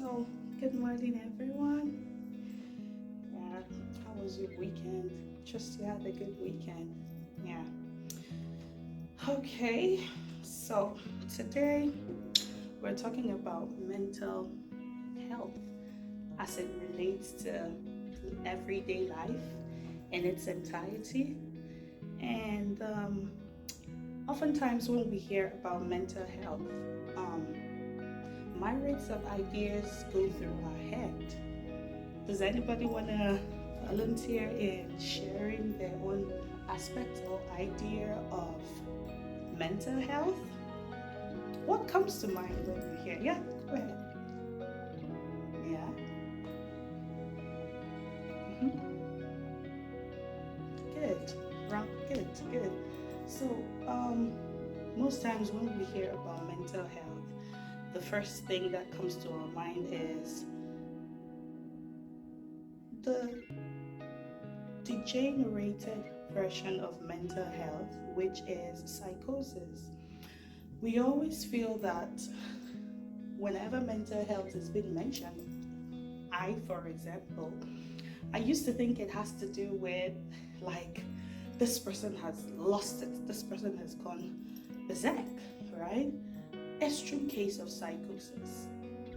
So, good morning, everyone. Yeah, how was your weekend? Trust you had a good weekend. Yeah. Okay, so today we're talking about mental health as it relates to everyday life in its entirety. And oftentimes, when we hear about mental health, um, myriads of ideas go through our head. Does anybody want to volunteer in sharing their own aspect or idea of mental health? What comes to mind when you hear? Yeah, go ahead. Yeah. hmm Good. Good. Good. So, most times when we hear about mental health, the first thing that comes to our mind is the degenerated version of mental health, which is psychosis. We always feel that whenever mental health is being mentioned, for example, I used to think it has to do with like this person has lost it, this person has gone berserk, right? Extreme case of psychosis.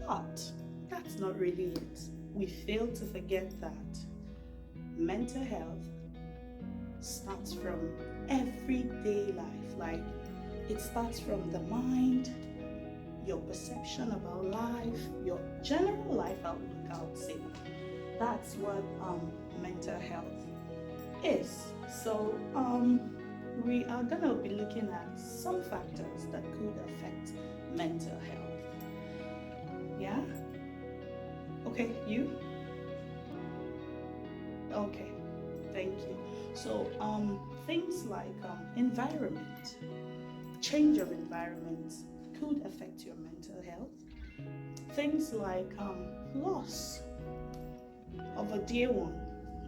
But that's not really it. We fail to forget that mental health starts from everyday life. Like it starts from the mind, your perception about life, your general life outlook, I would say. That's what mental health is. So we are gonna be looking at some factors that could affect mental health. Yeah? Okay, you? Okay, thank you. So things like environment, change of environment could affect your mental health. Things like loss of a dear one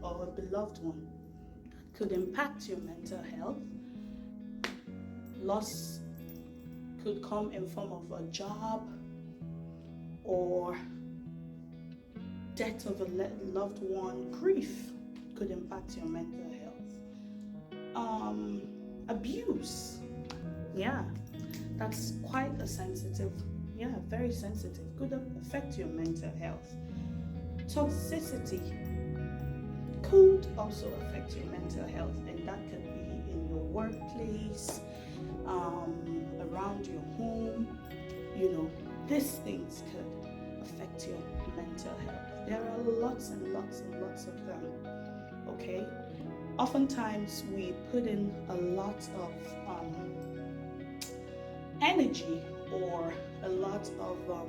or a beloved one could impact your mental health. Loss could come in form of a job or death of a loved one. Grief could impact your mental health. Abuse, yeah, that's quite a sensitive, yeah, very sensitive, could affect your mental health. Toxicity could also affect your mental health, and that could be in your workplace, around your home. These things could affect your mental health. There are lots and lots and lots of them. Okay, oftentimes we put in a lot of energy or a lot of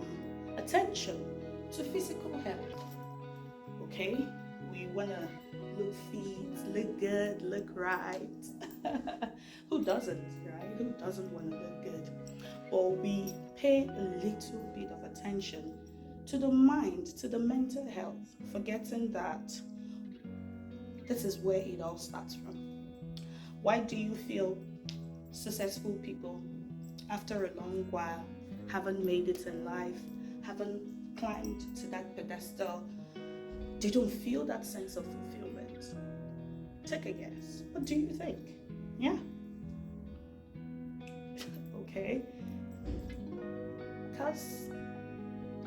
attention to physical health. Okay, we want to look fit, look good, look right. Who doesn't, right? Who doesn't want to look good? Or we pay a little bit of attention to the mind, to the mental health, forgetting that this is where it all starts from. Why do you feel successful people, after a long while, haven't made it in life, haven't climbed to that pedestal? They don't feel that sense of fulfillment. Take a guess. What do you think? Yeah? Okay. Because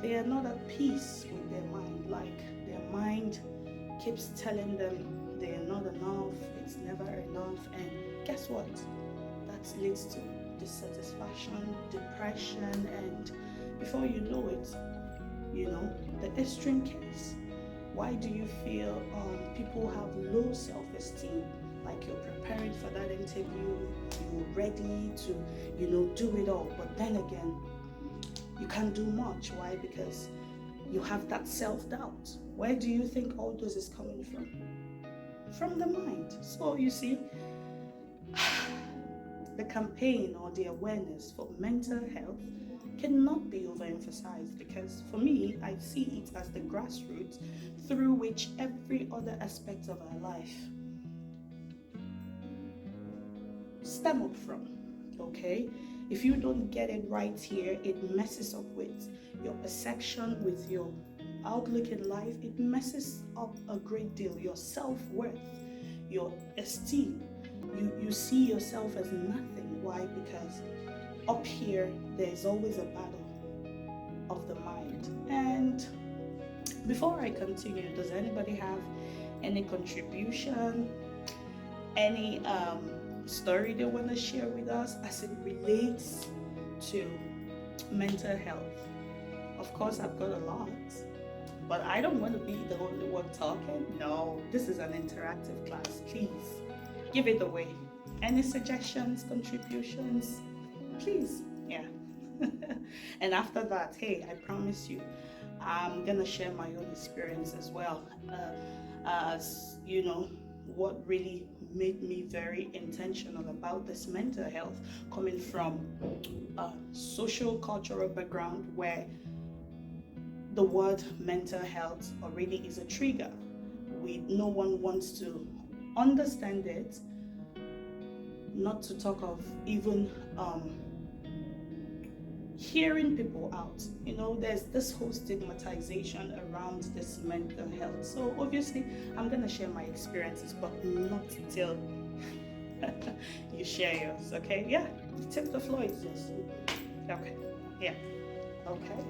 they are not at peace with their mind. Like their mind keeps telling them they are not enough, it's never enough. And guess what? That leads to dissatisfaction, depression, and before you know it, the extreme case. Why do you feel people have low self-esteem? Like you're preparing for that interview, you're ready to, do it all. But then again, you can't do much. Why? Because you have that self-doubt. Where do you think all this is coming from? From the mind. So you see, the campaign or the awareness for mental health cannot be overemphasized, because for me, I see it as the grassroots through which every other aspect of our life stem up from. Okay, If you don't get it right here, it messes up with your perception, with your outlook in life. It messes up a great deal. Your self-worth, your esteem. You see yourself as nothing. Why? Because up here, there's always a battle of the mind. And before I continue, does anybody have any contribution, any story they want to share with us as it relates to mental health? Of course, I've got a lot, but I don't want to be the only one talking. No, this is an interactive class. Please give it away. Any suggestions, contributions? Please, yeah. And after that, hey, I promise you, I'm gonna share my own experience as well, as you know, what really made me very intentional about this mental health, coming from a social cultural background where the word mental health already is a trigger. No one wants to understand it, not to talk of even hearing people out. There's this whole stigmatization around this mental health. So obviously, I'm gonna share my experiences, but not till you share yours. Okay? Yeah. Tip the floor is yours. Okay. Yeah. Okay.